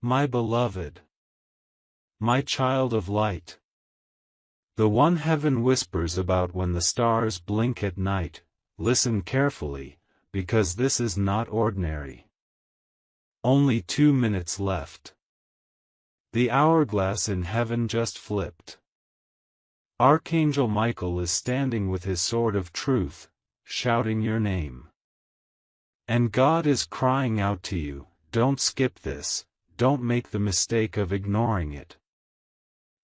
My beloved, my child of light, the one heaven whispers about when the stars blink at night, listen carefully, because this is not ordinary. Only 2 minutes left. The hourglass in heaven just flipped. Archangel Michael is standing with his sword of truth, shouting your name. And God is crying out to you, don't skip this, don't make the mistake of ignoring it.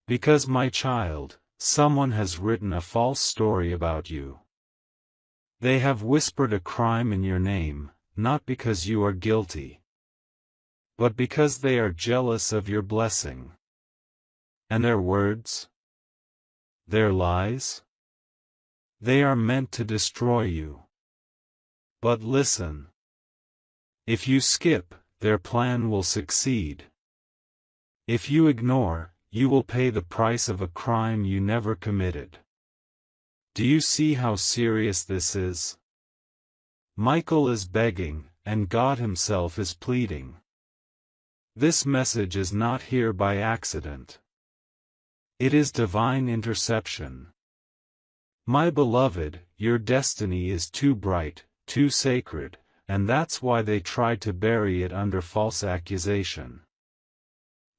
Because my child, someone has written a false story about you. They have whispered a crime in your name, not because you are guilty, but because they are jealous of your blessing. And their words? Their lies? They are meant to destroy you. But listen. If you skip, their plan will succeed. If you ignore, you will pay the price of a crime you never committed. Do you see how serious this is? Michael is begging, and God himself is pleading. This message is not here by accident. It is divine interception. My beloved, your destiny is too bright, too sacred, and that's why they tried to bury it under false accusation.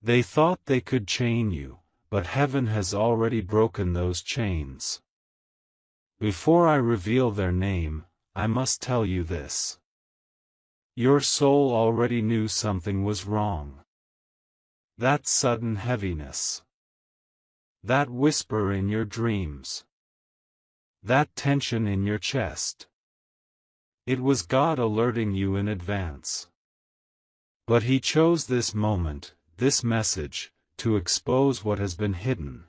They thought they could chain you, but heaven has already broken those chains. Before I reveal their name, I must tell you this. Your soul already knew something was wrong. That sudden heaviness. That whisper in your dreams. That tension in your chest. It was God alerting you in advance. But He chose this moment, this message, to expose what has been hidden.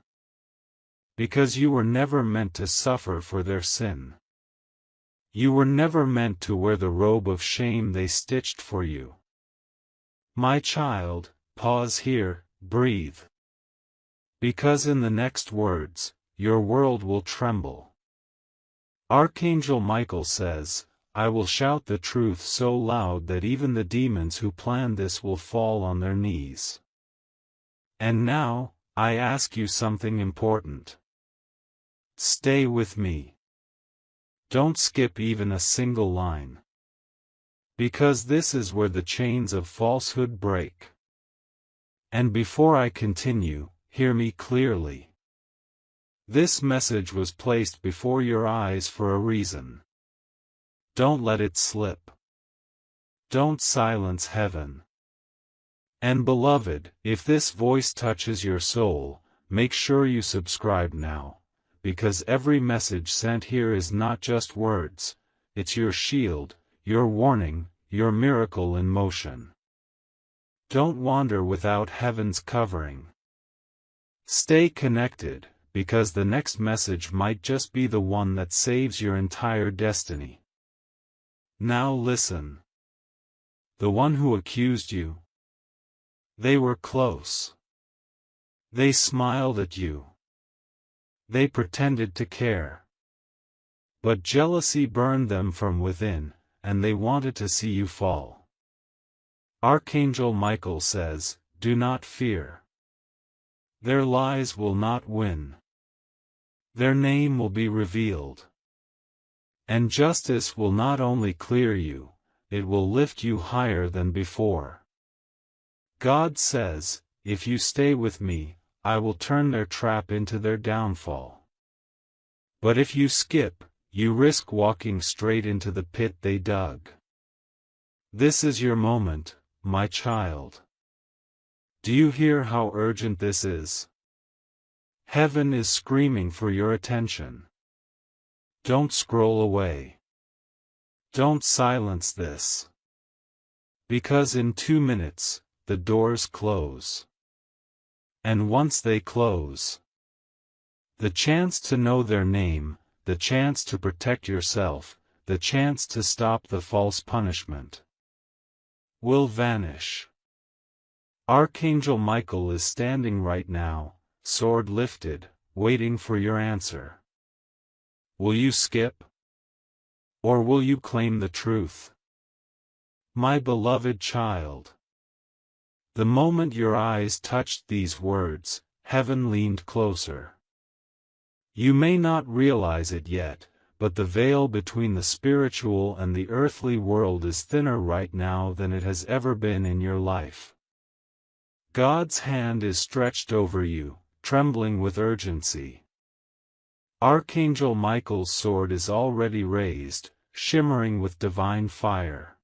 Because you were never meant to suffer for their sin. You were never meant to wear the robe of shame they stitched for you. My child, pause here, breathe. Because in the next words, your world will tremble. Archangel Michael says, I will shout the truth so loud that even the demons who planned this will fall on their knees. And now, I ask you something important. Stay with me. Don't skip even a single line. Because this is where the chains of falsehood break. And before I continue, hear me clearly. This message was placed before your eyes for a reason. Don't let it slip. Don't silence heaven. And beloved, if this voice touches your soul, make sure you subscribe now, because every message sent here is not just words, it's your shield, your warning, your miracle in motion. Don't wander without heaven's covering. Stay connected, because the next message might just be the one that saves your entire destiny. Now listen. The one who accused you. They were close. They smiled at you. They pretended to care. But jealousy burned them from within, and they wanted to see you fall. Archangel Michael says, do not fear. Their lies will not win. Their name will be revealed. And justice will not only clear you, it will lift you higher than before. God says, if you stay with me, I will turn their trap into their downfall. But if you skip, you risk walking straight into the pit they dug. This is your moment, my child. Do you hear how urgent this is? Heaven is screaming for your attention. Don't scroll away. Don't silence this. Because in 2 minutes, the doors close. And once they close, the chance to know their name, the chance to protect yourself, the chance to stop the false punishment, will vanish. Archangel Michael is standing right now, sword lifted, waiting for your answer. Will you skip? Or will you claim the truth? My beloved child. The moment your eyes touched these words, heaven leaned closer. You may not realize it yet, but the veil between the spiritual and the earthly world is thinner right now than it has ever been in your life. God's hand is stretched over you, trembling with urgency. Archangel Michael's sword is already raised, shimmering with divine fire.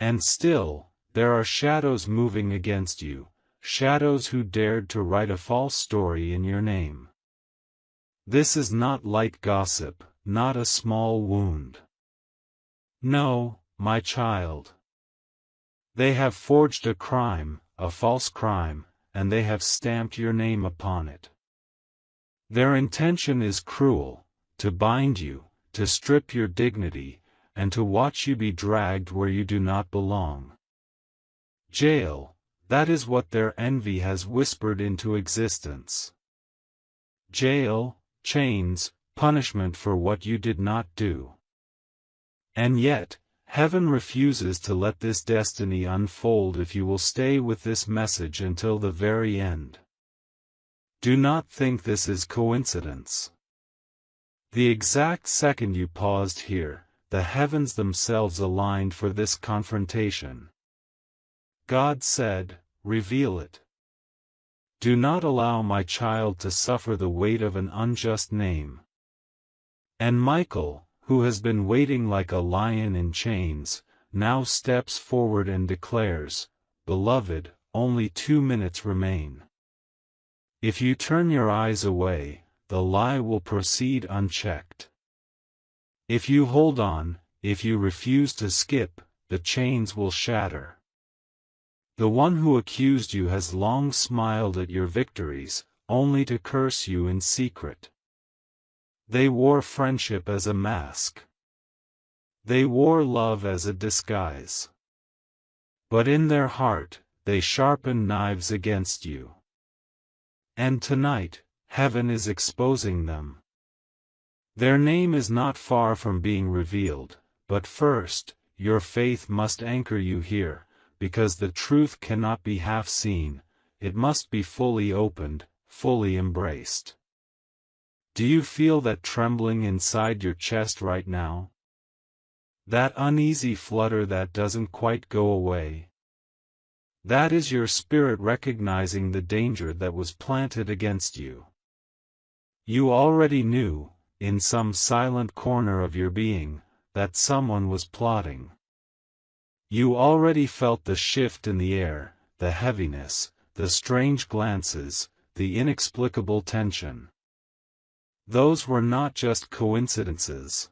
And still, there are shadows moving against you, shadows who dared to write a false story in your name. This is not light gossip, not a small wound. No, my child. They have forged a crime, a false crime, and they have stamped your name upon it. Their intention is cruel, to bind you, to strip your dignity, and to watch you be dragged where you do not belong. Jail, that is what their envy has whispered into existence. Jail, chains, punishment for what you did not do. And yet, heaven refuses to let this destiny unfold if you will stay with this message until the very end. Do not think this is coincidence. The exact second you paused here, the heavens themselves aligned for this confrontation. God said, "Reveal it. Do not allow my child to suffer the weight of an unjust name." And Michael, who has been waiting like a lion in chains, now steps forward and declares, "Beloved, only 2 minutes remain. If you turn your eyes away, the lie will proceed unchecked. If you hold on, if you refuse to skip, the chains will shatter. The one who accused you has long smiled at your victories, only to curse you in secret. They wore friendship as a mask. They wore love as a disguise. But in their heart, they sharpened knives against you. And tonight, heaven is exposing them. Their name is not far from being revealed, but first, your faith must anchor you here, because the truth cannot be half seen, it must be fully opened, fully embraced. Do you feel that trembling inside your chest right now? That uneasy flutter that doesn't quite go away? That is your spirit recognizing the danger that was planted against you. You already knew, in some silent corner of your being, that someone was plotting. You already felt the shift in the air, the heaviness, the strange glances, the inexplicable tension. Those were not just coincidences.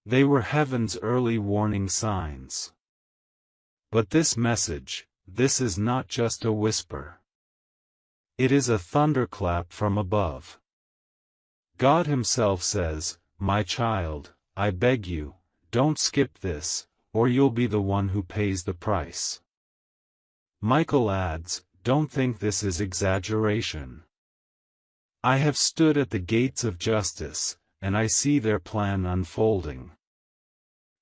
They were heaven's early warning signs. But this message, this is not just a whisper. It is a thunderclap from above. God Himself says, "My child, I beg you, don't skip this, or you'll be the one who pays the price." Michael adds, "Don't think this is exaggeration. I have stood at the gates of justice, and I see their plan unfolding.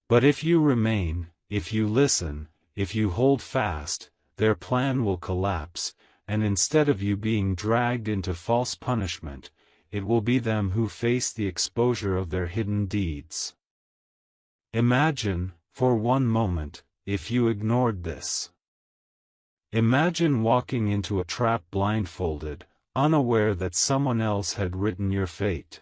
But if you remain, if you listen, if you hold fast, their plan will collapse, and instead of you being dragged into false punishment, it will be them who face the exposure of their hidden deeds." Imagine, for one moment, if you ignored this. Imagine walking into a trap blindfolded, unaware that someone else had written your fate.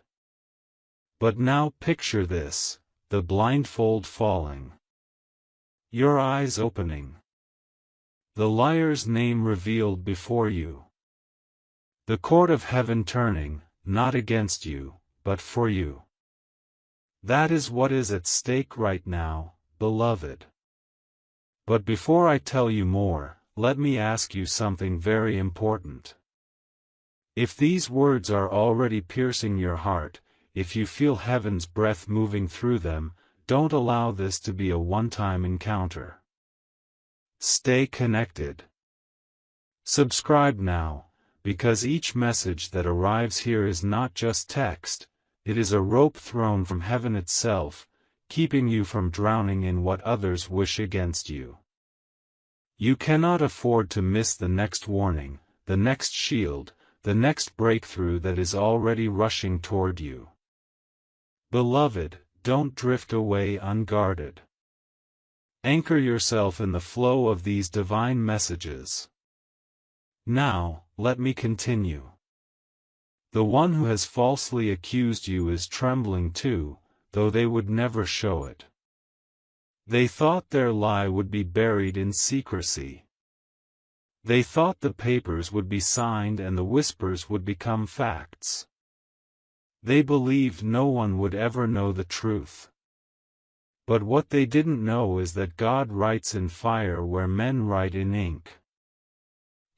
But now picture this, the blindfold falling. Your eyes opening. The liar's name revealed before you. The court of heaven turning, not against you, but for you. That is what is at stake right now, beloved. But before I tell you more, let me ask you something very important. If these words are already piercing your heart, if you feel heaven's breath moving through them, don't allow this to be a one-time encounter. Stay connected. Subscribe now, because each message that arrives here is not just text, it is a rope thrown from heaven itself, keeping you from drowning in what others wish against you. You cannot afford to miss the next warning, the next shield, the next breakthrough that is already rushing toward you. Beloved, don't drift away unguarded. Anchor yourself in the flow of these divine messages. Now, let me continue. The one who has falsely accused you is trembling too, though they would never show it. They thought their lie would be buried in secrecy. They thought the papers would be signed and the whispers would become facts. They believed no one would ever know the truth. But what they didn't know is that God writes in fire where men write in ink.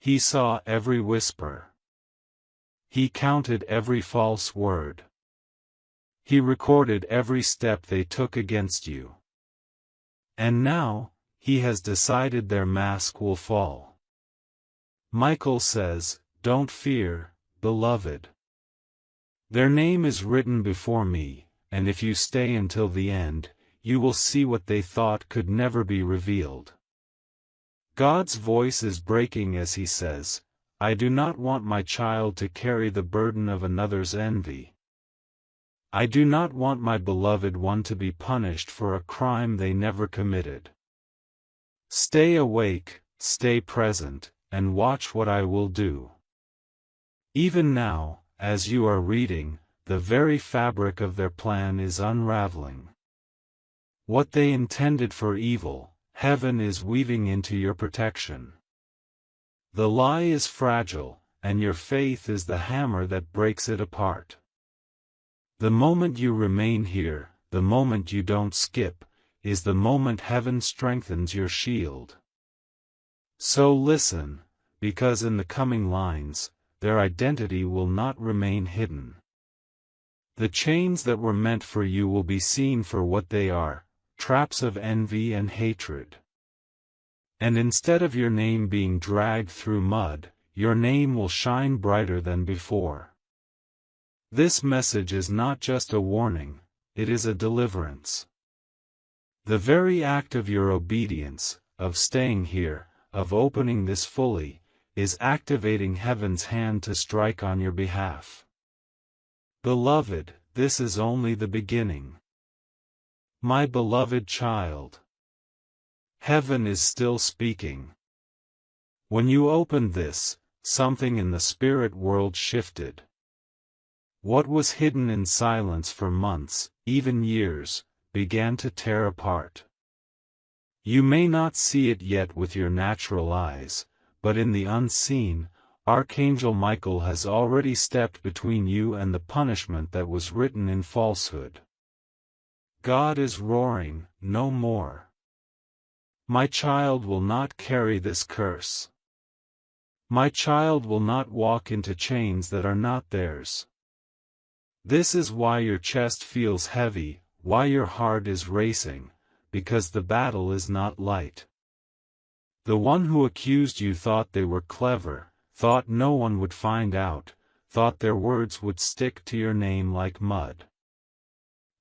He saw every whisper. He counted every false word. He recorded every step they took against you. And now, he has decided their mask will fall. Michael says, "Don't fear, beloved. Their name is written before me, and if you stay until the end, you will see what they thought could never be revealed." God's voice is breaking as he says, "I do not want my child to carry the burden of another's envy. I do not want my beloved one to be punished for a crime they never committed. Stay awake, stay present, and watch what I will do." Even now, as you are reading, the very fabric of their plan is unraveling. What they intended for evil, heaven is weaving into your protection. The lie is fragile, and your faith is the hammer that breaks it apart. The moment you remain here, the moment you don't skip, is the moment heaven strengthens your shield. So listen, because in the coming lines, their identity will not remain hidden. The chains that were meant for you will be seen for what they are, traps of envy and hatred. And instead of your name being dragged through mud, your name will shine brighter than before. This message is not just a warning, it is a deliverance. The very act of your obedience, of staying here, of opening this fully, is activating heaven's hand to strike on your behalf. Beloved, this is only the beginning. My beloved child. Heaven is still speaking. When you opened this, something in the spirit world shifted. What was hidden in silence for months, even years, began to tear apart. You may not see it yet with your natural eyes, but in the unseen, Archangel Michael has already stepped between you and the punishment that was written in falsehood. God is roaring, "No more. My child will not carry this curse. My child will not walk into chains that are not theirs." This is why your chest feels heavy, why your heart is racing, because the battle is not light. The one who accused you thought they were clever, thought no one would find out, thought their words would stick to your name like mud.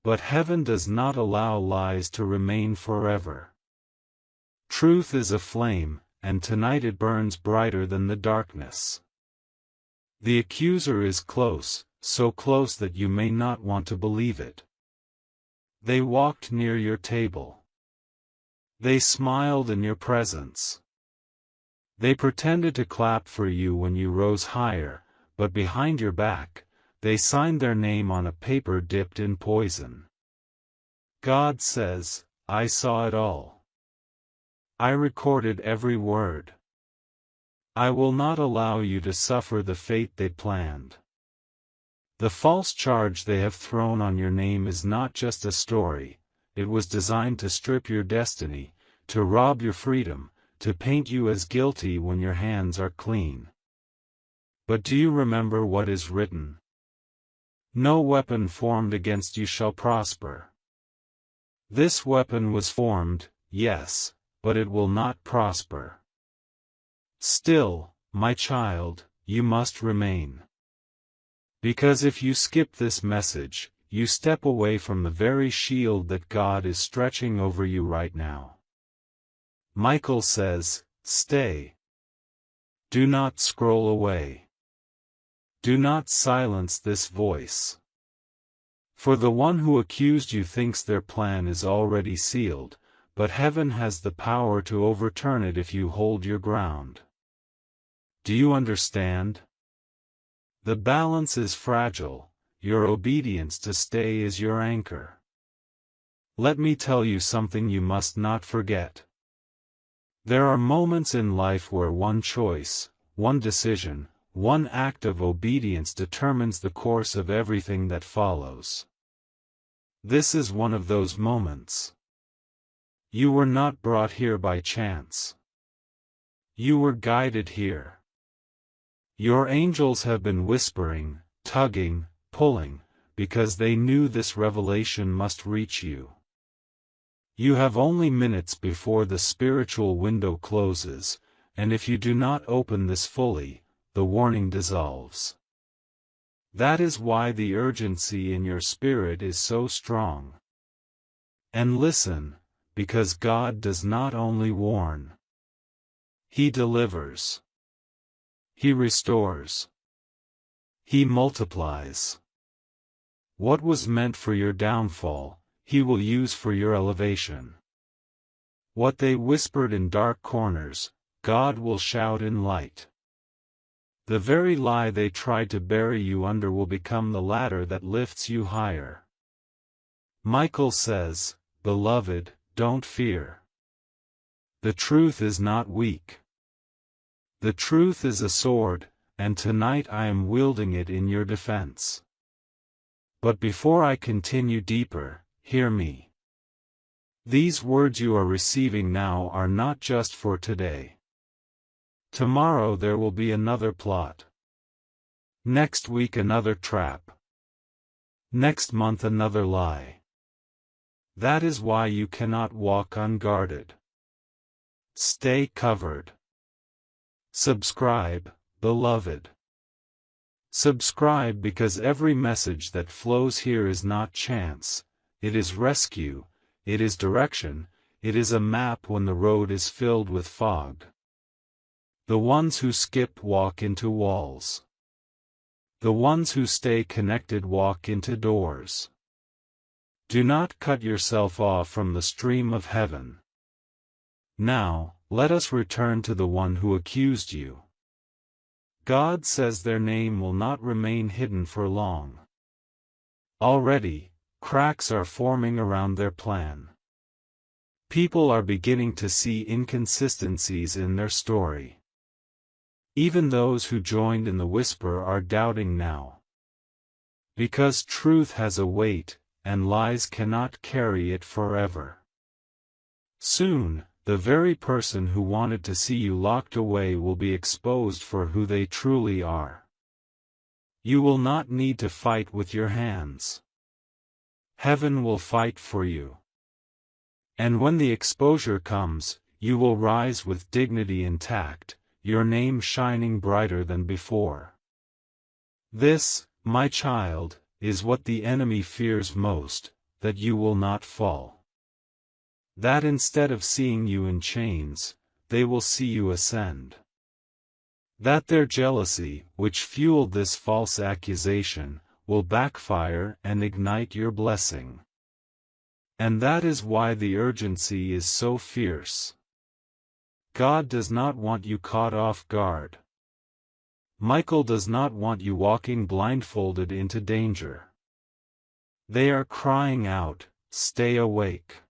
But heaven does not allow lies to remain forever. Truth is a flame, and tonight it burns brighter than the darkness. The accuser is close, so close that you may not want to believe it. They walked near your table. They smiled in your presence. They pretended to clap for you when you rose higher, but behind your back, they signed their name on a paper dipped in poison. God says, "I saw it all. I recorded every word. I will not allow you to suffer the fate they planned." The false charge they have thrown on your name is not just a story, it was designed to strip your destiny, to rob your freedom, to paint you as guilty when your hands are clean. But do you remember what is written? "No weapon formed against you shall prosper." This weapon was formed, yes, but it will not prosper. Still, my child, you must remain. Because if you skip this message, you step away from the very shield that God is stretching over you right now. Michael says, Stay. Do not scroll away. Do not silence this voice. For the one who accused you thinks their plan is already sealed, but heaven has the power to overturn it if you hold your ground. Do you understand? The balance is fragile, your obedience to stay is your anchor. Let me tell you something you must not forget. There are moments in life where one choice, one decision, one act of obedience determines the course of everything that follows. This is one of those moments. You were not brought here by chance. You were guided here. Your angels have been whispering, tugging, pulling, because they knew this revelation must reach you. You have only minutes before the spiritual window closes, and if you do not open this fully, the warning dissolves. That is why the urgency in your spirit is so strong. And listen, because God does not only warn. He delivers. He restores. He multiplies. What was meant for your downfall, He will use for your elevation. What they whispered in dark corners, God will shout in light. The very lie they tried to bury you under will become the ladder that lifts you higher. Michael says, "Beloved, don't fear. The truth is not weak. The truth is a sword, and tonight I am wielding it in your defense. But before I continue deeper, hear me. These words you are receiving now are not just for today. Tomorrow there will be another plot. Next week another trap. Next month another lie. That is why you cannot walk unguarded. Stay covered. Subscribe, beloved. Subscribe because every message that flows here is not chance, it is rescue, it is direction, it is a map when the road is filled with fog. The ones who skip walk into walls. The ones who stay connected walk into doors. Do not cut yourself off from the stream of heaven. Now, let us return to the one who accused you. God says their name will not remain hidden for long. Already, cracks are forming around their plan. People are beginning to see inconsistencies in their story. Even those who joined in the whisper are doubting now. Because truth has a weight, and lies cannot carry it forever. Soon, the very person who wanted to see you locked away will be exposed for who they truly are. You will not need to fight with your hands. Heaven will fight for you. And when the exposure comes, you will rise with dignity intact, your name shining brighter than before. This, my child, is what the enemy fears most, that you will not fall. That instead of seeing you in chains, they will see you ascend. That their jealousy, which fueled this false accusation, will backfire and ignite your blessing. And that is why the urgency is so fierce. God does not want you caught off guard. Michael does not want you walking blindfolded into danger. They are crying out, "Stay awake.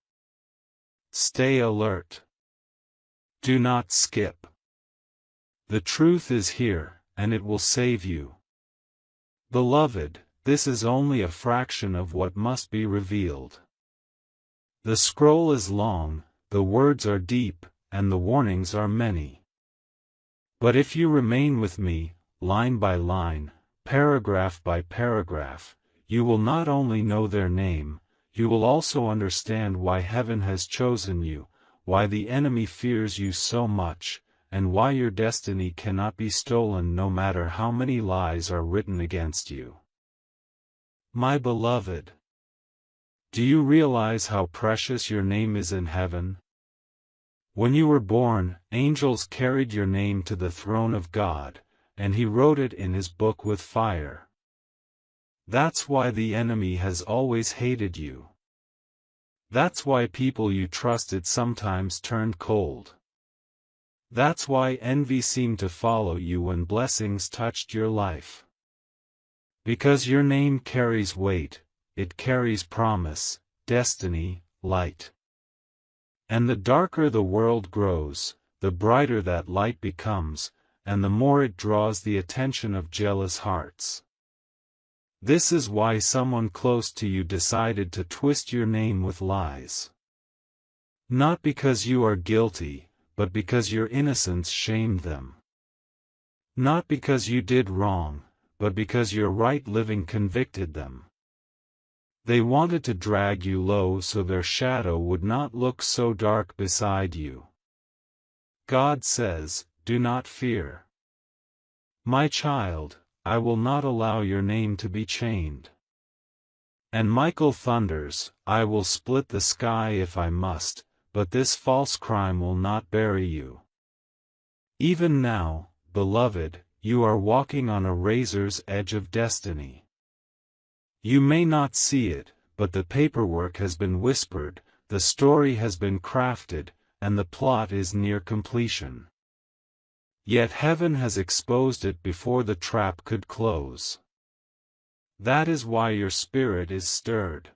Stay alert. Do not skip. The truth is here, and it will save you." Beloved, this is only a fraction of what must be revealed. The scroll is long, the words are deep, and the warnings are many. But if you remain with me, line by line, paragraph by paragraph, you will not only know their name, you will also understand why heaven has chosen you, why the enemy fears you so much, and why your destiny cannot be stolen no matter how many lies are written against you. My beloved, do you realize how precious your name is in heaven? When you were born, angels carried your name to the throne of God, and He wrote it in His book with fire. That's why the enemy has always hated you. That's why people you trusted sometimes turned cold. That's why envy seemed to follow you when blessings touched your life. Because your name carries weight, it carries promise, destiny, light. And the darker the world grows, the brighter that light becomes, and the more it draws the attention of jealous hearts. This is why someone close to you decided to twist your name with lies. Not because you are guilty, but because your innocence shamed them. Not because you did wrong, but because your right living convicted them. They wanted to drag you low so their shadow would not look so dark beside you. God says, "Do not fear. My child, I will not allow your name to be chained." And Michael thunders, "I will split the sky if I must, but this false crime will not bury you." Even now, beloved, you are walking on a razor's edge of destiny. You may not see it, but the paperwork has been whispered, the story has been crafted, and the plot is near completion. Yet heaven has exposed it before the trap could close. That is why your spirit is stirred.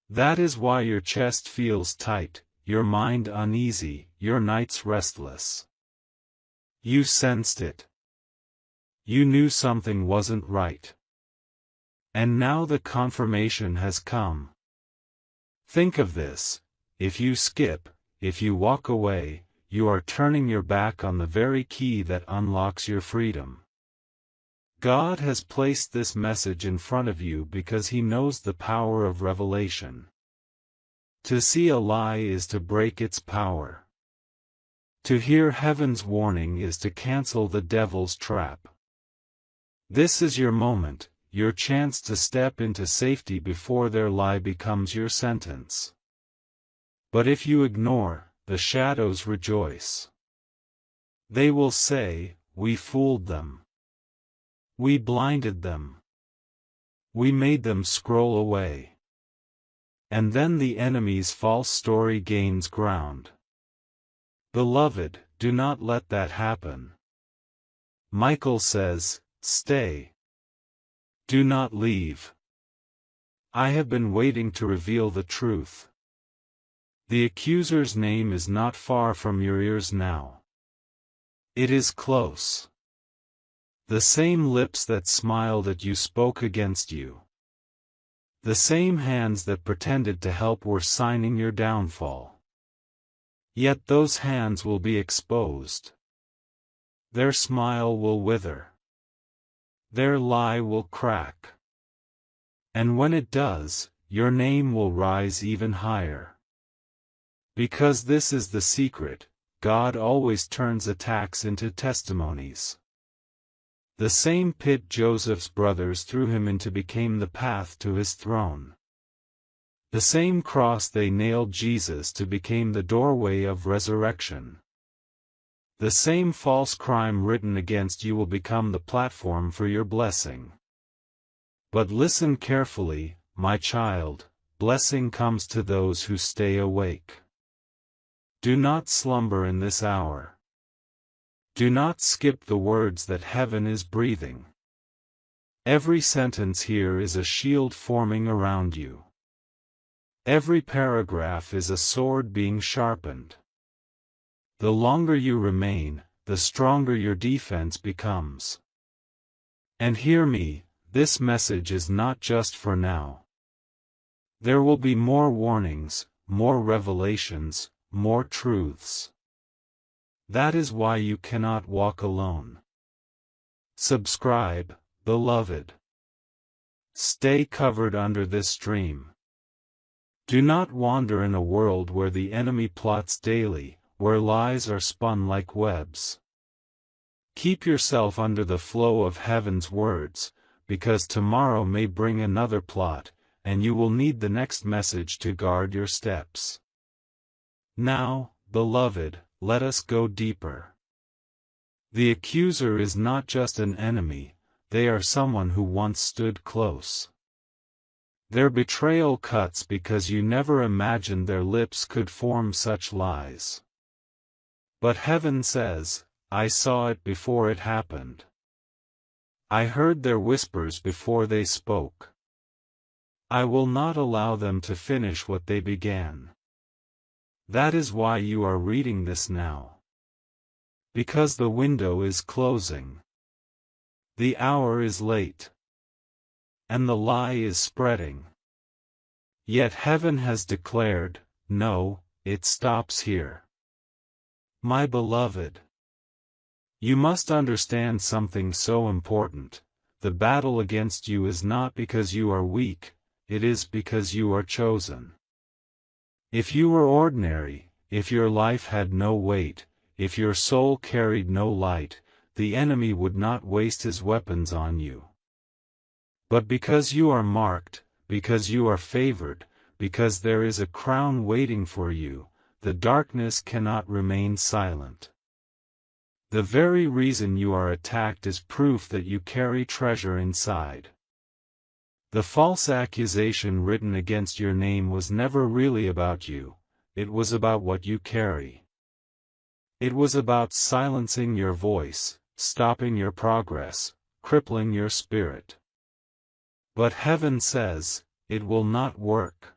That is why your chest feels tight, your mind uneasy, your nights restless. You sensed it. You knew something wasn't right. And now the confirmation has come. Think of this: if you skip, if you walk away, you are turning your back on the very key that unlocks your freedom. God has placed this message in front of you because He knows the power of revelation. To see a lie is to break its power. To hear heaven's warning is to cancel the devil's trap. This is your moment, your chance to step into safety before their lie becomes your sentence. But if you ignore, the shadows rejoice. They will say, "We fooled them. We blinded them. We made them scroll away." And then the enemy's false story gains ground. Beloved, do not let that happen. Michael says, "Stay. Do not leave. I have been waiting to reveal the truth." The accuser's name is not far from your ears now. It is close. The same lips that smiled at you spoke against you. The same hands that pretended to help were signing your downfall. Yet those hands will be exposed. Their smile will wither. Their lie will crack. And when it does, your name will rise even higher. Because this is the secret: God always turns attacks into testimonies. The same pit Joseph's brothers threw him into became the path to his throne. The same cross they nailed Jesus to became the doorway of resurrection. The same false crime written against you will become the platform for your blessing. But listen carefully, my child, blessing comes to those who stay awake. Do not slumber in this hour. Do not skip the words that heaven is breathing. Every sentence here is a shield forming around you. Every paragraph is a sword being sharpened. The longer you remain, the stronger your defense becomes. And hear me, this message is not just for now. There will be more warnings, more revelations, more truths. That is why you cannot walk alone. Subscribe, beloved. Stay covered under this stream. Do not wander in a world where the enemy plots daily, where lies are spun like webs. Keep yourself under the flow of heaven's words, because tomorrow may bring another plot, and you will need the next message to guard your steps. Now, beloved, let us go deeper. The accuser is not just an enemy, they are someone who once stood close. Their betrayal cuts because you never imagined their lips could form such lies. But heaven says, I saw it before it happened. I heard their whispers before they spoke. I will not allow them to finish what they began. That is why you are reading this now. Because the window is closing. The hour is late. And the lie is spreading. Yet heaven has declared, no, it stops here. My beloved, you must understand something so important. The battle against you is not because you are weak, it is because you are chosen. If you were ordinary, if your life had no weight, if your soul carried no light, the enemy would not waste his weapons on you. But because you are marked, because you are favored, because there is a crown waiting for you, the darkness cannot remain silent. The very reason you are attacked is proof that you carry treasure inside. The false accusation written against your name was never really about you, it was about what you carry. It was about silencing your voice, stopping your progress, crippling your spirit. But heaven says, it will not work.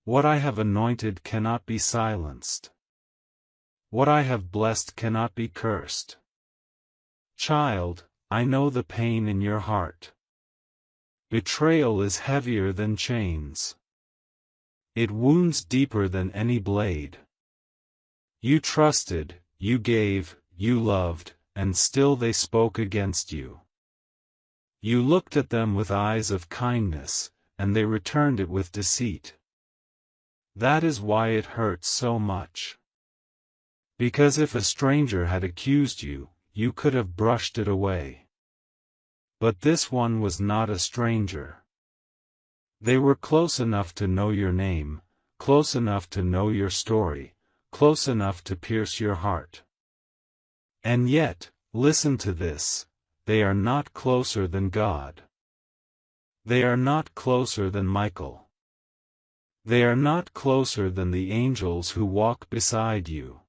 What I have anointed cannot be silenced. What I have blessed cannot be cursed. Child, I know the pain in your heart. Betrayal is heavier than chains. It wounds deeper than any blade. You trusted, you gave, you loved, and still they spoke against you. You looked at them with eyes of kindness, and they returned it with deceit. That is why it hurts so much. Because if a stranger had accused you, you could have brushed it away. But this one was not a stranger. They were close enough to know your name, close enough to know your story, close enough to pierce your heart. And yet, listen to this, they are not closer than God. They are not closer than Michael. They are not closer than the angels who walk beside you.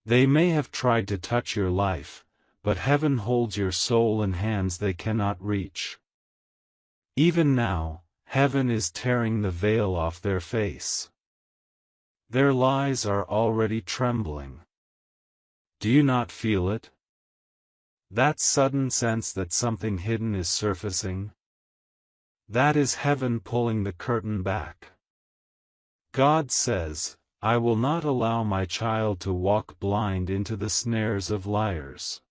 They may have tried to touch your life, but heaven holds your soul in hands they cannot reach. Even now, heaven is tearing the veil off their face. Their lies are already trembling. Do you not feel it? That sudden sense that something hidden is surfacing? That is heaven pulling the curtain back. God says, I will not allow my child to walk blind into the snares of liars.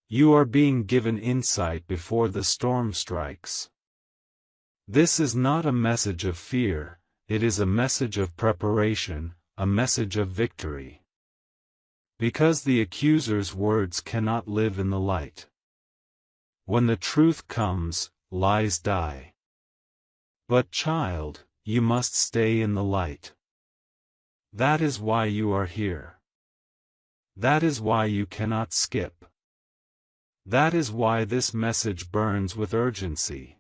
You are being given insight before the storm strikes. This is not a message of fear, it is a message of preparation, a message of victory. Because the accuser's words cannot live in the light. When the truth comes, lies die. But child, you must stay in the light. That is why you are here. That is why you cannot skip. That is why this message burns with urgency.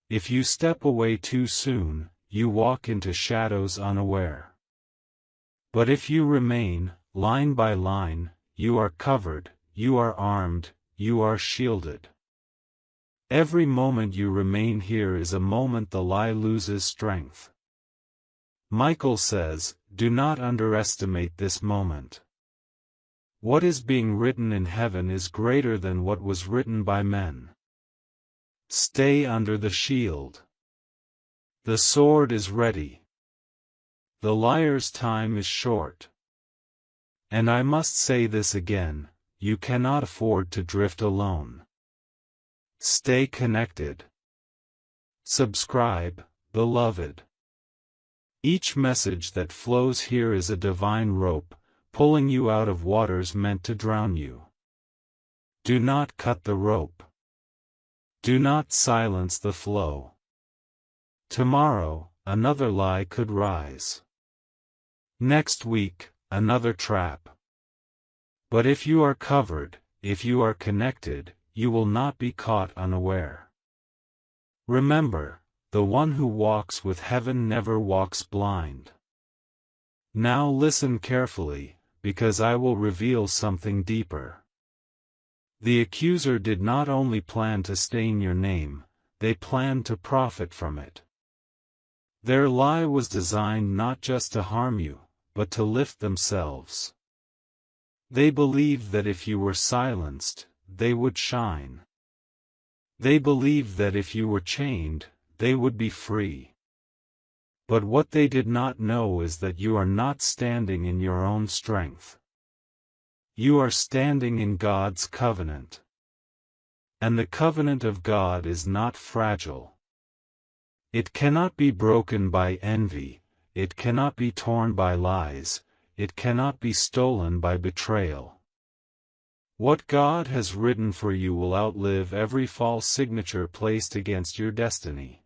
If you step away too soon, you walk into shadows unaware. But if you remain, line by line, you are covered, you are armed, you are shielded. Every moment you remain here is a moment the lie loses strength. Michael says, do not underestimate this moment. What is being written in heaven is greater than what was written by men. Stay under the shield. The sword is ready. The liar's time is short. And I must say this again, you cannot afford to drift alone. Stay connected. Subscribe, beloved. Each message that flows here is a divine rope, pulling you out of waters meant to drown you. Do not cut the rope. Do not silence the flow. Tomorrow, another lie could rise. Next week, another trap. But if you are covered, if you are connected, you will not be caught unaware. Remember, the one who walks with heaven never walks blind. Now listen carefully, because I will reveal something deeper. The accuser did not only plan to stain your name, they planned to profit from it. Their lie was designed not just to harm you, but to lift themselves. They believed that if you were silenced, they would shine. They believed that if you were chained, they would be free. But what they did not know is that you are not standing in your own strength. You are standing in God's covenant. And the covenant of God is not fragile. It cannot be broken by envy, it cannot be torn by lies, it cannot be stolen by betrayal. What God has written for you will outlive every false signature placed against your destiny.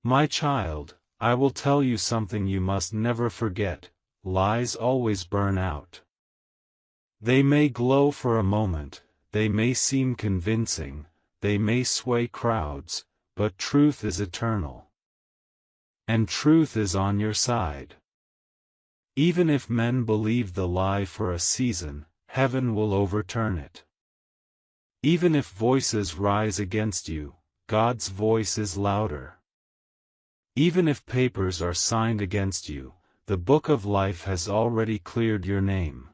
My child, I will tell you something you must never forget: lies always burn out. They may glow for a moment, they may seem convincing, they may sway crowds, but truth is eternal. And truth is on your side. Even if men believe the lie for a season, heaven will overturn it. Even if voices rise against you, God's voice is louder. Even if papers are signed against you, the book of life has already cleared your name.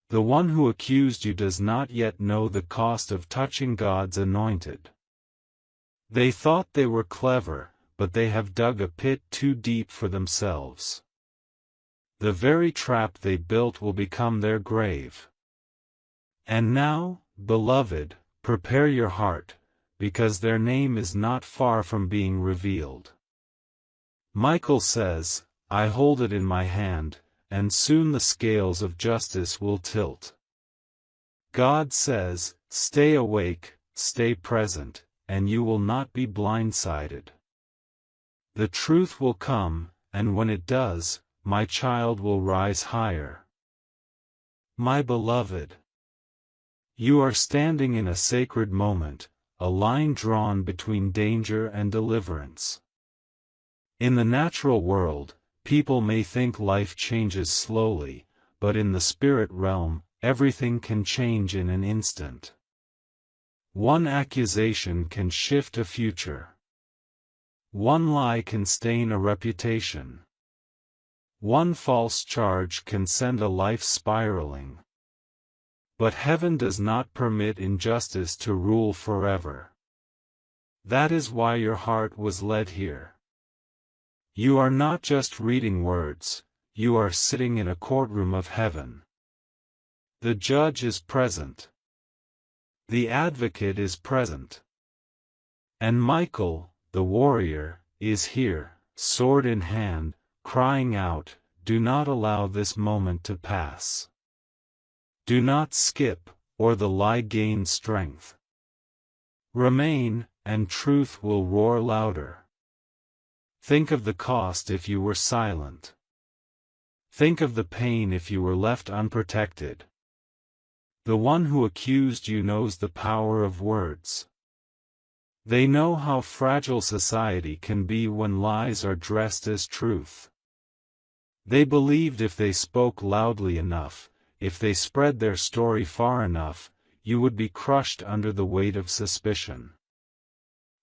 The one who accused you does not yet know the cost of touching God's anointed. They thought they were clever, but they have dug a pit too deep for themselves. The very trap they built will become their grave. And now, beloved, prepare your heart, because their name is not far from being revealed. Michael says, I hold it in my hand, and soon the scales of justice will tilt. God says, stay awake, stay present, and you will not be blindsided. The truth will come, and when it does, my child will rise higher. My beloved, you are standing in a sacred moment, a line drawn between danger and deliverance. In the natural world, people may think life changes slowly, but in the spirit realm, everything can change in an instant. One accusation can shift a future. One lie can stain a reputation. One false charge can send a life spiraling. But heaven does not permit injustice to rule forever. That is why your heart was led here. You are not just reading words, you are sitting in a courtroom of heaven. The judge is present. The advocate is present. And Michael, the warrior, is here, sword in hand, crying out, do not allow this moment to pass. Do not skip, or the lie gains strength. Remain, and truth will roar louder. Think of the cost if you were silent. Think of the pain if you were left unprotected. The one who accused you knows the power of words. They know how fragile society can be when lies are dressed as truth. They believed if they spoke loudly enough, if they spread their story far enough, you would be crushed under the weight of suspicion.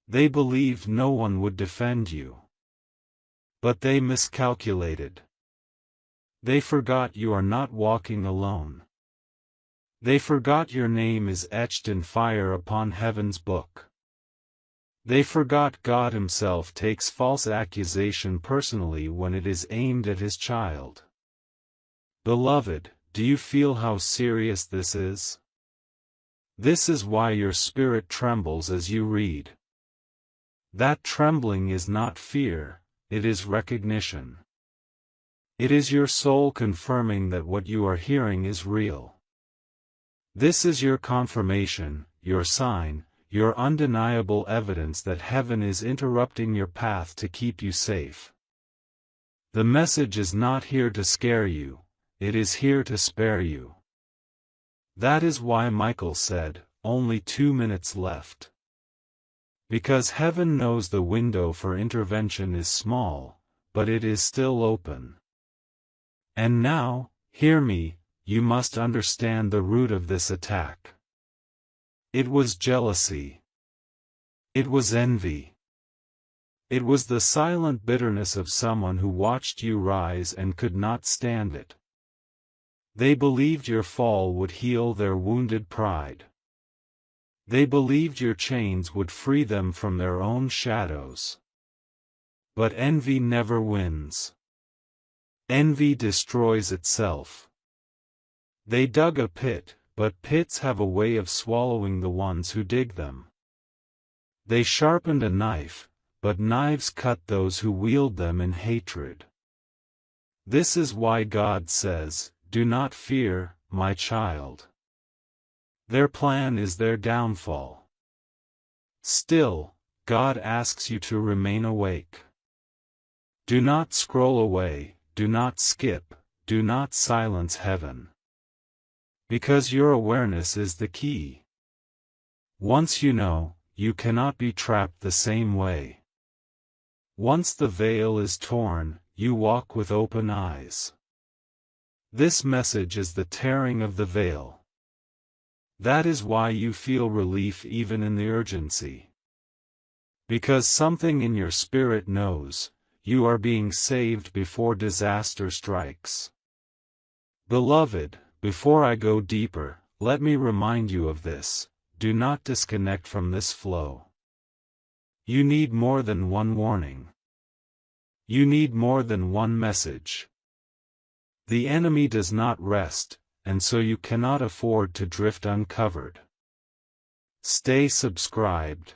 They believed no one would defend you. But they miscalculated. They forgot you are not walking alone. They forgot your name is etched in fire upon heaven's book. They forgot God Himself takes false accusation personally when it is aimed at His child. Beloved, do you feel how serious this is? This is why your spirit trembles as you read. That trembling is not fear, it is recognition. It is your soul confirming that what you are hearing is real. This is your confirmation, your sign, your undeniable evidence that heaven is interrupting your path to keep you safe. The message is not here to scare you, it is here to spare you. That is why Michael said, only 2 minutes left. Because heaven knows the window for intervention is small, but it is still open. And now, hear me, you must understand the root of this attack. It was jealousy. It was envy. It was the silent bitterness of someone who watched you rise and could not stand it. They believed your fall would heal their wounded pride. They believed your chains would free them from their own shadows. But envy never wins. Envy destroys itself. They dug a pit, but pits have a way of swallowing the ones who dig them. They sharpened a knife, but knives cut those who wield them in hatred. This is why God says, do not fear, my child. Their plan is their downfall. Still, God asks you to remain awake. Do not scroll away, do not skip, do not silence heaven. Because your awareness is the key. Once you know, you cannot be trapped the same way. Once the veil is torn, you walk with open eyes. This message is the tearing of the veil. That is why you feel relief even in the urgency. Because something in your spirit knows, you are being saved before disaster strikes. Beloved, before I go deeper, let me remind you of this, do not disconnect from this flow. You need more than one warning. You need more than one message. The enemy does not rest, and so you cannot afford to drift uncovered. Stay subscribed.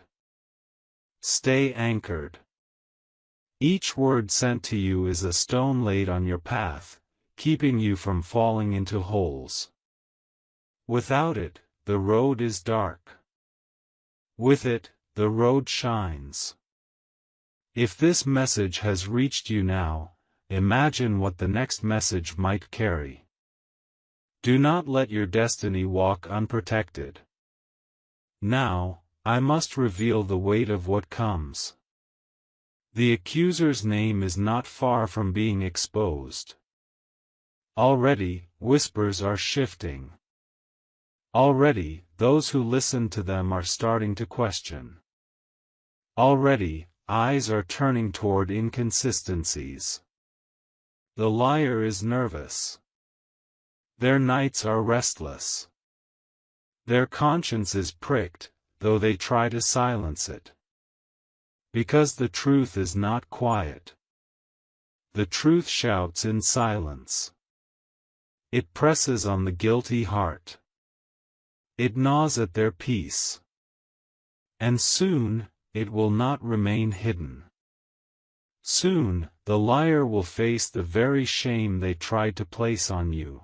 Stay anchored. Each word sent to you is a stone laid on your path, keeping you from falling into holes. Without it, the road is dark. With it, the road shines. If this message has reached you now, imagine what the next message might carry. Do not let your destiny walk unprotected. Now, I must reveal the weight of what comes. The accuser's name is not far from being exposed. Already, whispers are shifting. Already, those who listen to them are starting to question. Already, eyes are turning toward inconsistencies. The liar is nervous. Their nights are restless. Their conscience is pricked, though they try to silence it. Because the truth is not quiet. The truth shouts in silence. It presses on the guilty heart. It gnaws at their peace. And soon, it will not remain hidden. Soon, the liar will face the very shame they tried to place on you.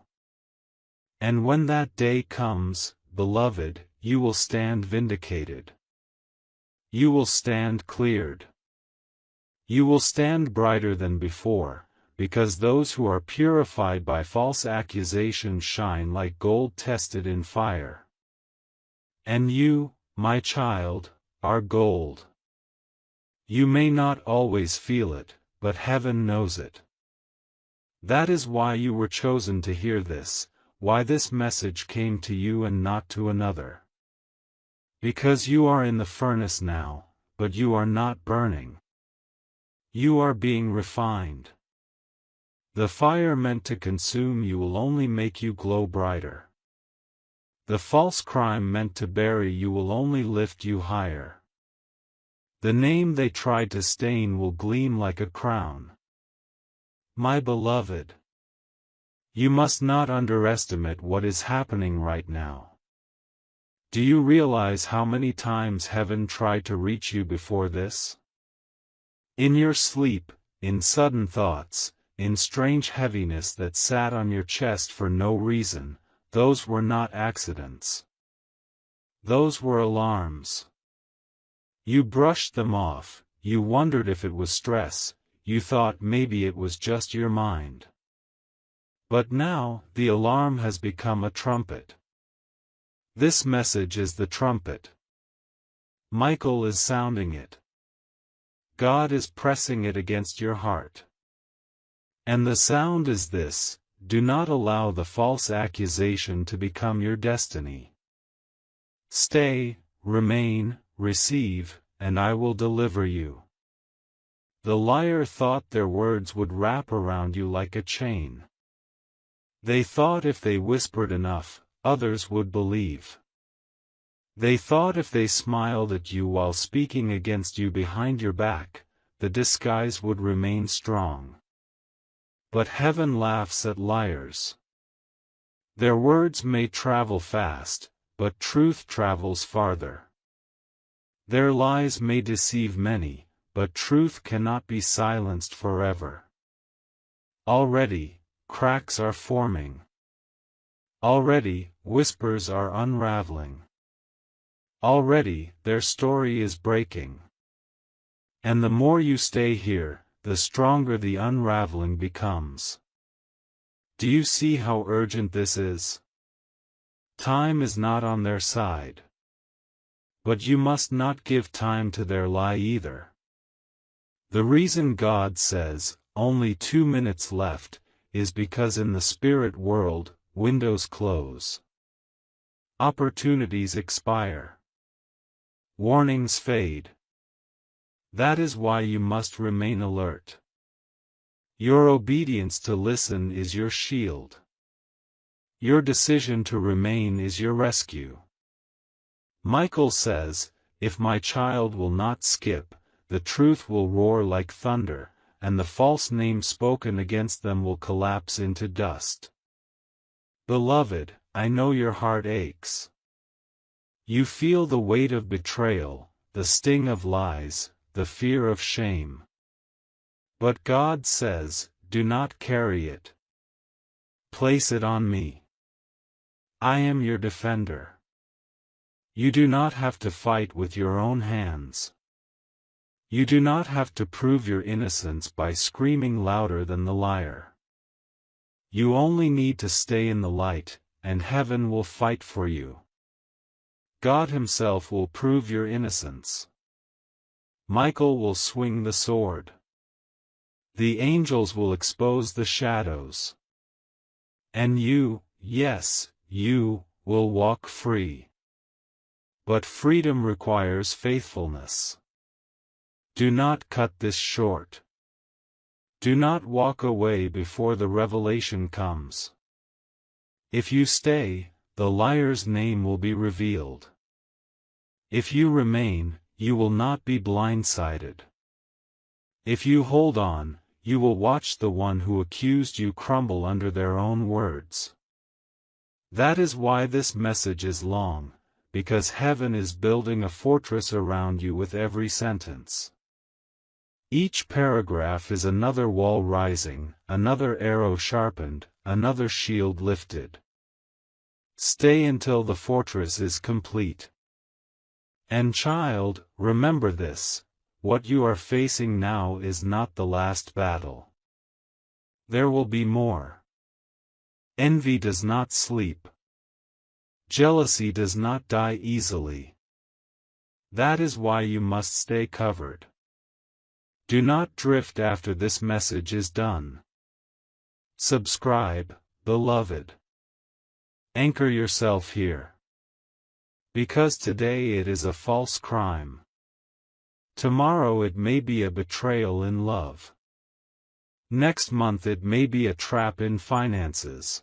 And when that day comes, beloved, you will stand vindicated. You will stand cleared. You will stand brighter than before, because those who are purified by false accusations shine like gold tested in fire. And you, my child, are gold. You may not always feel it, but heaven knows it. That is why you were chosen to hear this, why this message came to you and not to another. Because you are in the furnace now, but you are not burning. You are being refined. The fire meant to consume you will only make you glow brighter. The false crime meant to bury you will only lift you higher. The name they tried to stain will gleam like a crown. My beloved, you must not underestimate what is happening right now. Do you realize how many times heaven tried to reach you before this? In your sleep, in sudden thoughts, in strange heaviness that sat on your chest for no reason, those were not accidents. Those were alarms. You brushed them off, you wondered if it was stress, you thought maybe it was just your mind. But now, the alarm has become a trumpet. This message is the trumpet. Michael is sounding it. God is pressing it against your heart. And the sound is this: do not allow the false accusation to become your destiny. Stay, remain, receive, and I will deliver you. The liar thought their words would wrap around you like a chain. They thought if they whispered enough, others would believe. They thought if they smiled at you while speaking against you behind your back, the disguise would remain strong. But heaven laughs at liars. Their words may travel fast, but truth travels farther. Their lies may deceive many, but truth cannot be silenced forever. Already, cracks are forming. Already, whispers are unraveling. Already, their story is breaking. And the more you stay here, the stronger the unraveling becomes. Do you see how urgent this is? Time is not on their side. But you must not give time to their lie either. The reason God says, "Only 2 minutes left," is because in the spirit world, windows close. Opportunities expire. Warnings fade. That is why you must remain alert. Your obedience to listen is your shield. Your decision to remain is your rescue. Michael says, "If my child will not skip, the truth will roar like thunder, and the false name spoken against them will collapse into dust." Beloved, I know your heart aches. You feel the weight of betrayal, the sting of lies, the fear of shame. But God says, "Do not carry it. Place it on me. I am your defender." You do not have to fight with your own hands. You do not have to prove your innocence by screaming louder than the liar. You only need to stay in the light, and heaven will fight for you. God Himself will prove your innocence. Michael will swing the sword. The angels will expose the shadows. And you, yes, you, will walk free. But freedom requires faithfulness. Do not cut this short. Do not walk away before the revelation comes. If you stay, the liar's name will be revealed. If you remain, you will not be blindsided. If you hold on, you will watch the one who accused you crumble under their own words. That is why this message is long, because heaven is building a fortress around you with every sentence. Each paragraph is another wall rising, another arrow sharpened, another shield lifted. Stay until the fortress is complete. And child, remember this: what you are facing now is not the last battle. There will be more. Envy does not sleep. Jealousy does not die easily. That is why you must stay covered. Do not drift after this message is done. Subscribe, beloved. Anchor yourself here. Because today it is a false crime. Tomorrow it may be a betrayal in love. Next month it may be a trap in finances.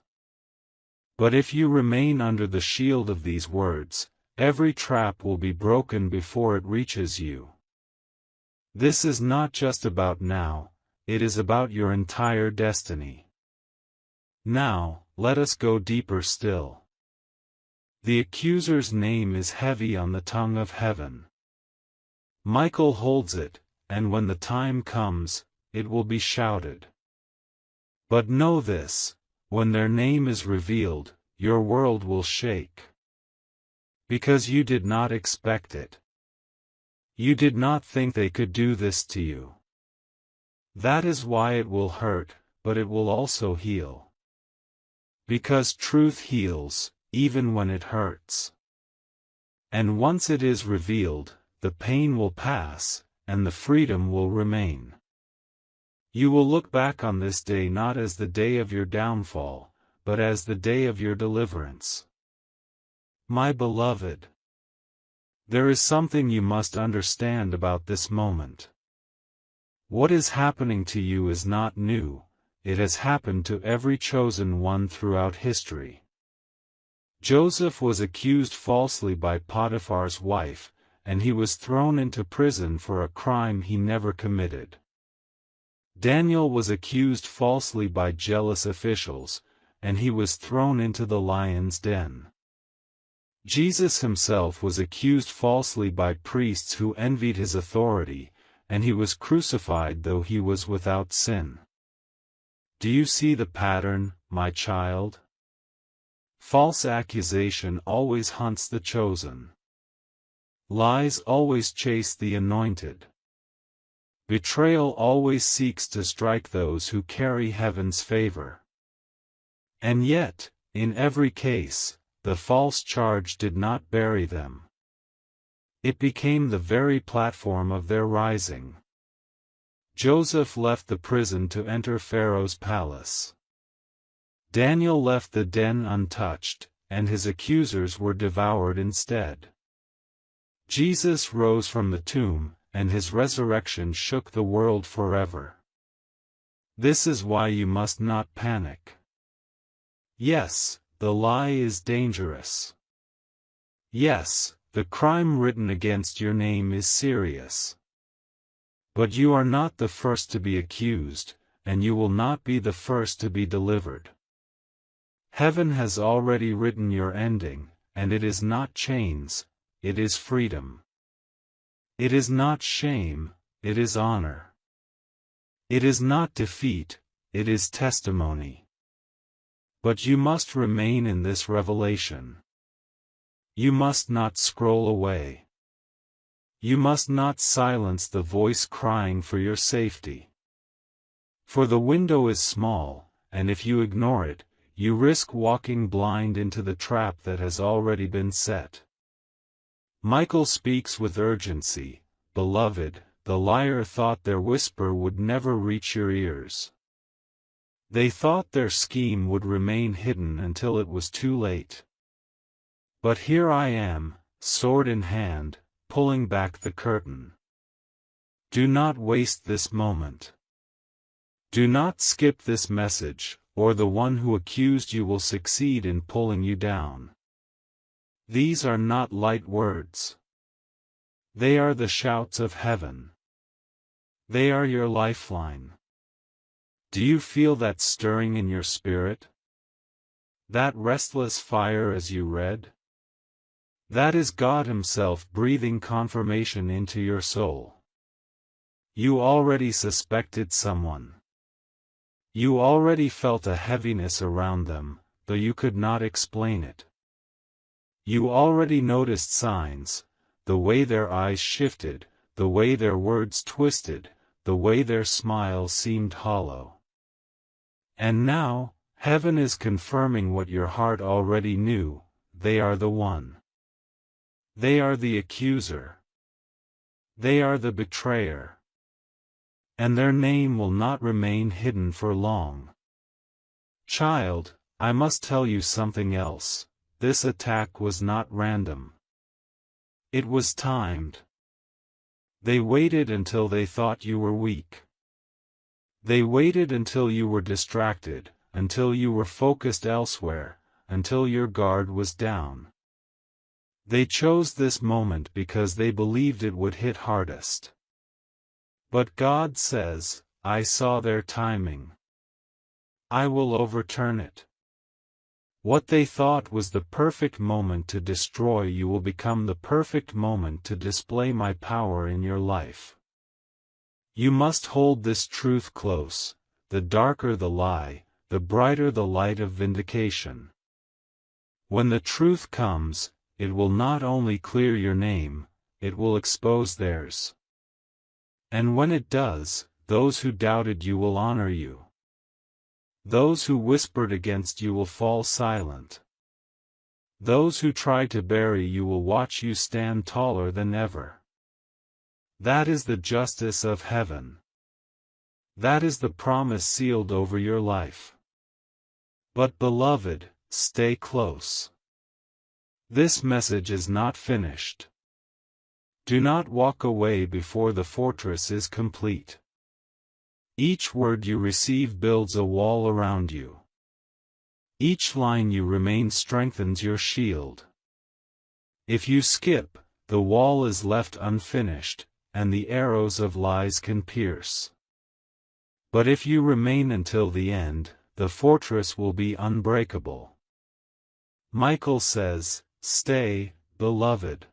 But if you remain under the shield of these words, every trap will be broken before it reaches you. This is not just about now, it is about your entire destiny. Now, let us go deeper still. The accuser's name is heavy on the tongue of heaven. Michael holds it, and when the time comes, it will be shouted. But know this: when their name is revealed, your world will shake. Because you did not expect it. You did not think they could do this to you. That is why it will hurt, but it will also heal. Because truth heals, even when it hurts. And once it is revealed, the pain will pass, and the freedom will remain. You will look back on this day not as the day of your downfall, but as the day of your deliverance. My beloved, there is something you must understand about this moment. What is happening to you is not new, it has happened to every chosen one throughout history. Joseph was accused falsely by Potiphar's wife, and he was thrown into prison for a crime he never committed. Daniel was accused falsely by jealous officials, and he was thrown into the lion's den. Jesus himself was accused falsely by priests who envied his authority, and he was crucified though he was without sin. Do you see the pattern, my child? False accusation always hunts the chosen. Lies always chase the anointed. Betrayal always seeks to strike those who carry heaven's favor. And yet, in every case, the false charge did not bury them. It became the very platform of their rising. Joseph left the prison to enter Pharaoh's palace. Daniel left the den untouched, and his accusers were devoured instead. Jesus rose from the tomb, and his resurrection shook the world forever. This is why you must not panic. Yes, the lie is dangerous. Yes, the crime written against your name is serious. But you are not the first to be accused, and you will not be the first to be delivered. Heaven has already written your ending, and it is not chains, it is freedom. It is not shame, it is honor. It is not defeat, it is testimony. But you must remain in this revelation. You must not scroll away. You must not silence the voice crying for your safety. For the window is small, and if you ignore it, you risk walking blind into the trap that has already been set. Michael speaks with urgency. Beloved, the liar thought their whisper would never reach your ears. They thought their scheme would remain hidden until it was too late. But here I am, sword in hand, pulling back the curtain. Do not waste this moment. Do not skip this message, or the one who accused you will succeed in pulling you down. These are not light words. They are the shouts of heaven. They are your lifeline. Do you feel that stirring in your spirit? That restless fire as you read? That is God Himself breathing confirmation into your soul. You already suspected someone. You already felt a heaviness around them, though you could not explain it. You already noticed signs, the way their eyes shifted, the way their words twisted, the way their smile seemed hollow. And now, heaven is confirming what your heart already knew: they are the one. They are the accuser. They are the betrayer. And their name will not remain hidden for long. Child, I must tell you something else. This attack was not random. It was timed. They waited until they thought you were weak. They waited until you were distracted, until you were focused elsewhere, until your guard was down. They chose this moment because they believed it would hit hardest. But God says, I saw their timing. I will overturn it. What they thought was the perfect moment to destroy you will become the perfect moment to display my power in your life. You must hold this truth close: the darker the lie, the brighter the light of vindication. When the truth comes, it will not only clear your name, it will expose theirs. And when it does, those who doubted you will honor you. Those who whispered against you will fall silent. Those who tried to bury you will watch you stand taller than ever. That is the justice of heaven. That is the promise sealed over your life. But beloved, stay close. This message is not finished. Do not walk away before the fortress is complete. Each word you receive builds a wall around you. Each line you remain strengthens your shield. If you skip, the wall is left unfinished, and the arrows of lies can pierce. But if you remain until the end, the fortress will be unbreakable. Michael says, "Stay, beloved.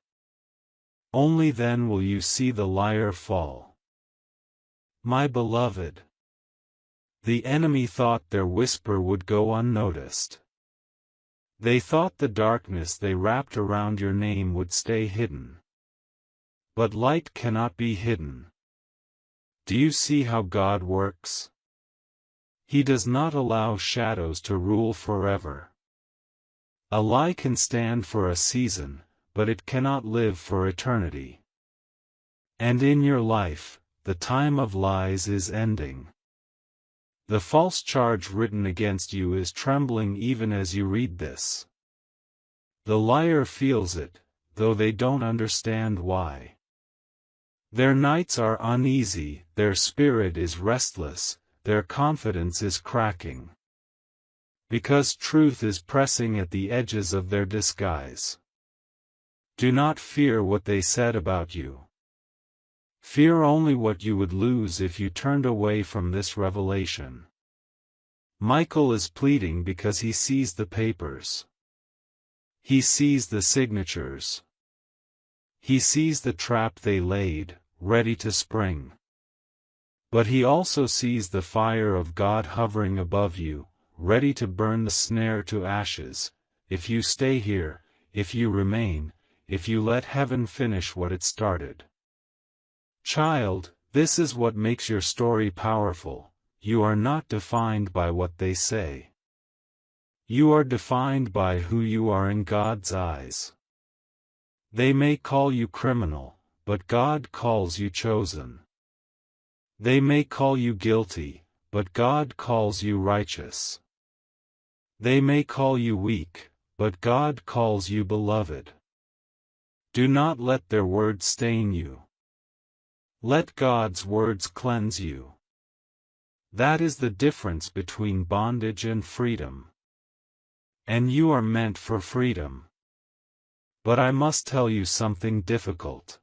Only then will you see the liar fall." My beloved. The enemy thought their whisper would go unnoticed. They thought the darkness they wrapped around your name would stay hidden. But light cannot be hidden. Do you see how God works? He does not allow shadows to rule forever. A lie can stand for a season, but it cannot live for eternity. And in your life, the time of lies is ending. The false charge written against you is trembling even as you read this. The liar feels it, though they don't understand why. Their nights are uneasy, their spirit is restless, their confidence is cracking. Because truth is pressing at the edges of their disguise. Do not fear what they said about you. Fear only what you would lose if you turned away from this revelation. Michael is pleading because he sees the papers. He sees the signatures. He sees the trap they laid, ready to spring. But he also sees the fire of God hovering above you, ready to burn the snare to ashes, if you stay here, if you remain, if you let heaven finish what it started. Child, this is what makes your story powerful. You are not defined by what they say. You are defined by who you are in God's eyes. They may call you criminal, but God calls you chosen. They may call you guilty, but God calls you righteous. They may call you weak, but God calls you beloved. Do not let their words stain you. Let God's words cleanse you. That is the difference between bondage and freedom. And you are meant for freedom. But I must tell you something difficult.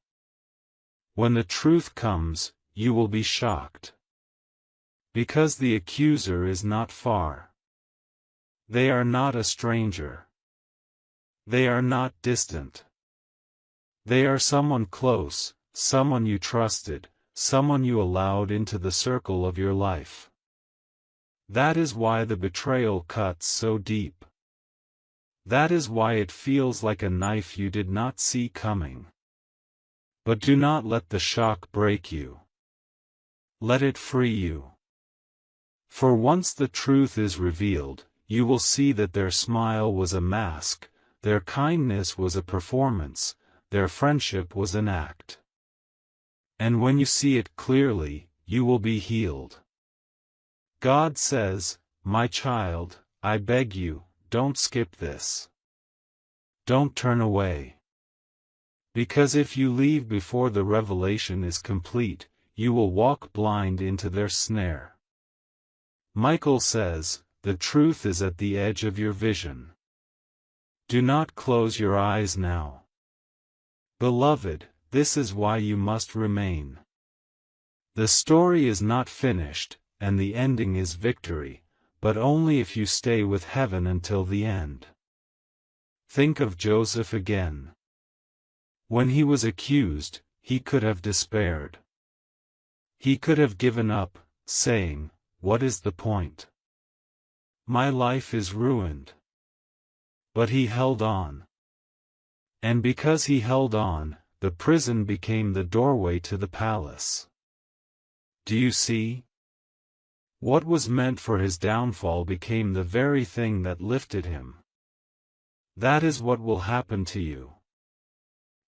When the truth comes, you will be shocked. Because the accuser is not far. They are not a stranger. They are not distant. They are someone close, someone you trusted, someone you allowed into the circle of your life. That is why the betrayal cuts so deep. That is why it feels like a knife you did not see coming. But do not let the shock break you. Let it free you. For once the truth is revealed, you will see that their smile was a mask, their kindness was a performance, their friendship was an act. And when you see it clearly, you will be healed. God says, "My child, I beg you, don't skip this. Don't turn away. Because if you leave before the revelation is complete, you will walk blind into their snare." Michael says, the truth is at the edge of your vision. Do not close your eyes now. Beloved, this is why you must remain. The story is not finished, and the ending is victory, but only if you stay with heaven until the end. Think of Joseph again. When he was accused, he could have despaired. He could have given up, saying, "What is the point? My life is ruined." But he held on. And because he held on, the prison became the doorway to the palace. Do you see? What was meant for his downfall became the very thing that lifted him. That is what will happen to you.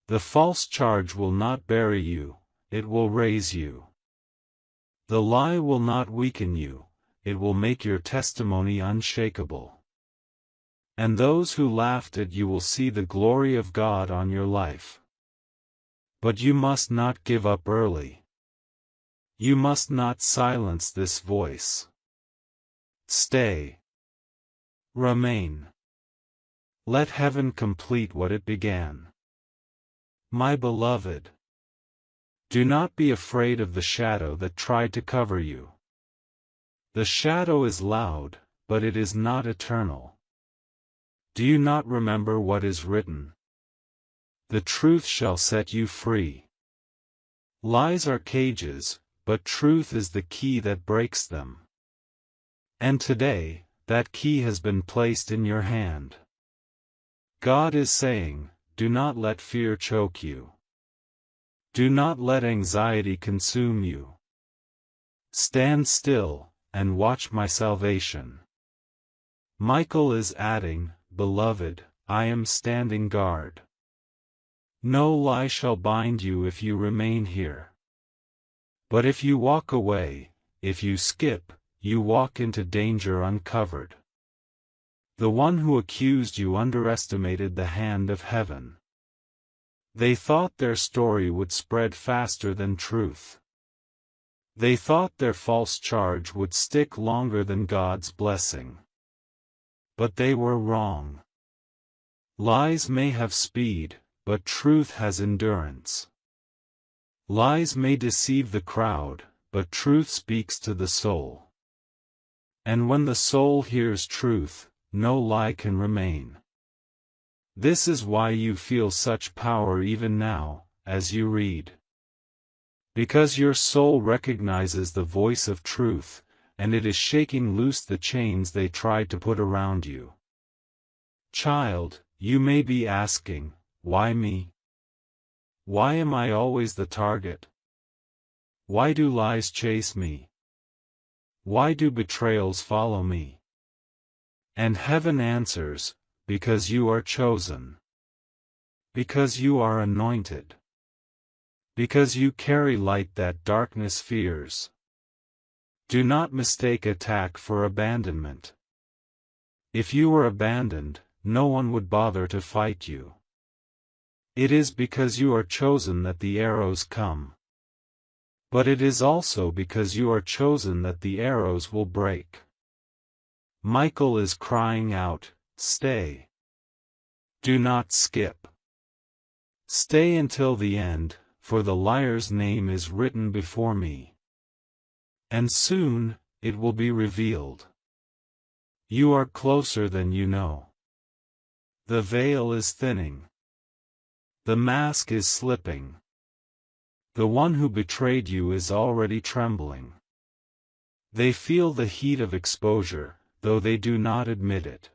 The false charge will not bury you, it will raise you. The lie will not weaken you, it will make your testimony unshakable. And those who laughed at you will see the glory of God on your life. But you must not give up early. You must not silence this voice. Stay. Remain. Let heaven complete what it began. My beloved, do not be afraid of the shadow that tried to cover you. The shadow is loud, but it is not eternal. Do you not remember what is written? The truth shall set you free. Lies are cages, but truth is the key that breaks them. And today, that key has been placed in your hand. God is saying, do not let fear choke you. Do not let anxiety consume you. Stand still, and watch my salvation. Michael is adding, beloved, I am standing guard. No lie shall bind you if you remain here. But if you walk away, if you skip, you walk into danger uncovered. The one who accused you underestimated the hand of heaven. They thought their story would spread faster than truth. They thought their false charge would stick longer than God's blessing. But they were wrong. Lies may have speed, but truth has endurance. Lies may deceive the crowd, but truth speaks to the soul. And when the soul hears truth, no lie can remain. This is why you feel such power even now, as you read. Because your soul recognizes the voice of truth, and it is shaking loose the chains they tried to put around you. Child, you may be asking, why me? Why am I always the target? Why do lies chase me? Why do betrayals follow me? And heaven answers, because you are chosen. Because you are anointed. Because you carry light that darkness fears. Do not mistake attack for abandonment. If you were abandoned, no one would bother to fight you. It is because you are chosen that the arrows come. But it is also because you are chosen that the arrows will break. Michael is crying out, stay. Do not skip. Stay until the end, for the liar's name is written before me. And soon, it will be revealed. You are closer than you know. The veil is thinning. The mask is slipping. The one who betrayed you is already trembling. They feel the heat of exposure, though they do not admit it.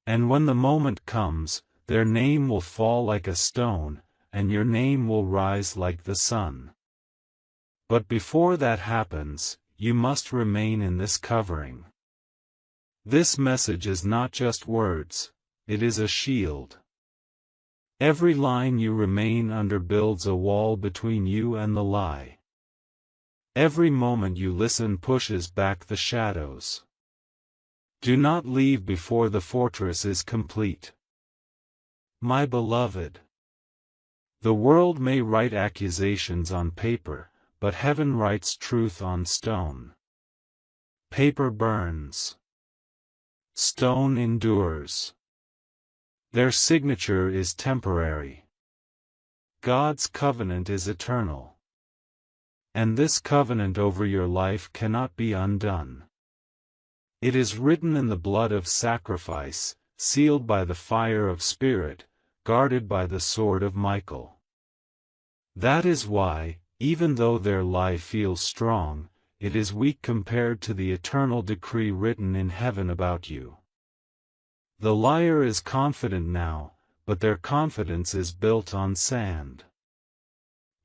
And when the moment comes, their name will fall like a stone, and your name will rise like the sun. But before that happens, you must remain in this covering. This message is not just words, it is a shield. Every line you remain under builds a wall between you and the lie. Every moment you listen pushes back the shadows. Do not leave before the fortress is complete. My beloved, the world may write accusations on paper, but heaven writes truth on stone. Paper burns. Stone endures. Their signature is temporary. God's covenant is eternal. And this covenant over your life cannot be undone. It is written in the blood of sacrifice, sealed by the fire of spirit, guarded by the sword of Michael. That is why, even though their lie feels strong, it is weak compared to the eternal decree written in heaven about you. The liar is confident now, but their confidence is built on sand.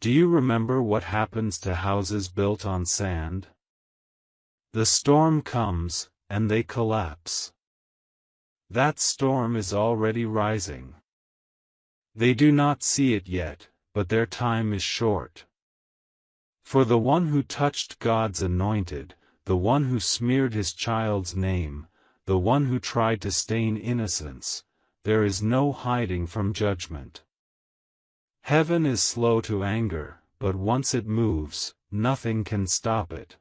Do you remember what happens to houses built on sand? The storm comes, and they collapse. That storm is already rising. They do not see it yet, but their time is short. For the one who touched God's anointed, the one who smeared his child's name, the one who tried to stain innocence, there is no hiding from judgment. Heaven is slow to anger, but once it moves, nothing can stop it.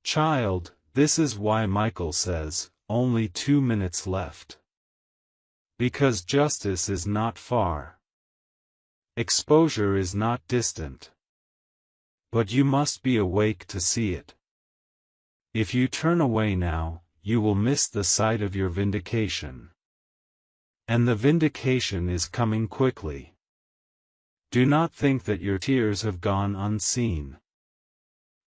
Child, this is why Michael says, only 2 minutes left. Because justice is not far. Exposure is not distant. But you must be awake to see it. If you turn away now, you will miss the sight of your vindication. And the vindication is coming quickly. Do not think that your tears have gone unseen.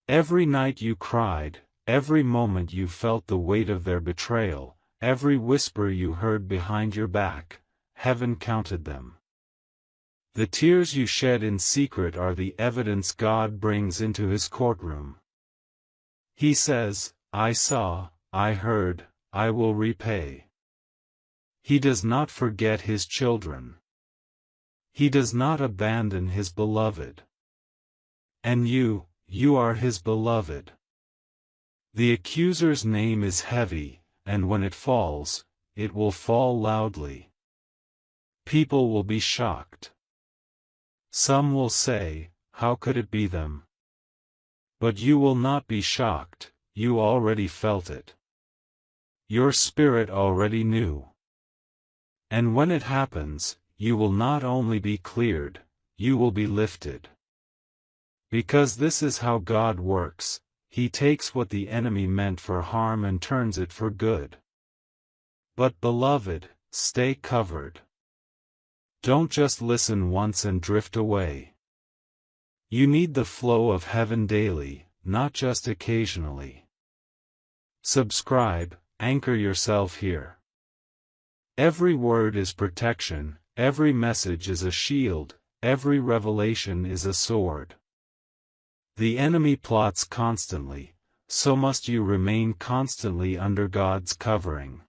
Every night you cried, every moment you felt the weight of their betrayal, every whisper you heard behind your back, heaven counted them. The tears you shed in secret are the evidence God brings into his courtroom. He says, I saw, I heard, I will repay. He does not forget his children. He does not abandon his beloved. And you are his beloved. The accuser's name is heavy, and when it falls, it will fall loudly. People will be shocked. Some will say, how could it be them? But you will not be shocked, you already felt it. Your spirit already knew. And when it happens, you will not only be cleared, you will be lifted. Because this is how God works, he takes what the enemy meant for harm and turns it for good. But beloved, stay covered. Don't just listen once and drift away. You need the flow of heaven daily, not just occasionally. Subscribe, anchor yourself here. Every word is protection, every message is a shield, every revelation is a sword. The enemy plots constantly, so must you remain constantly under God's covering.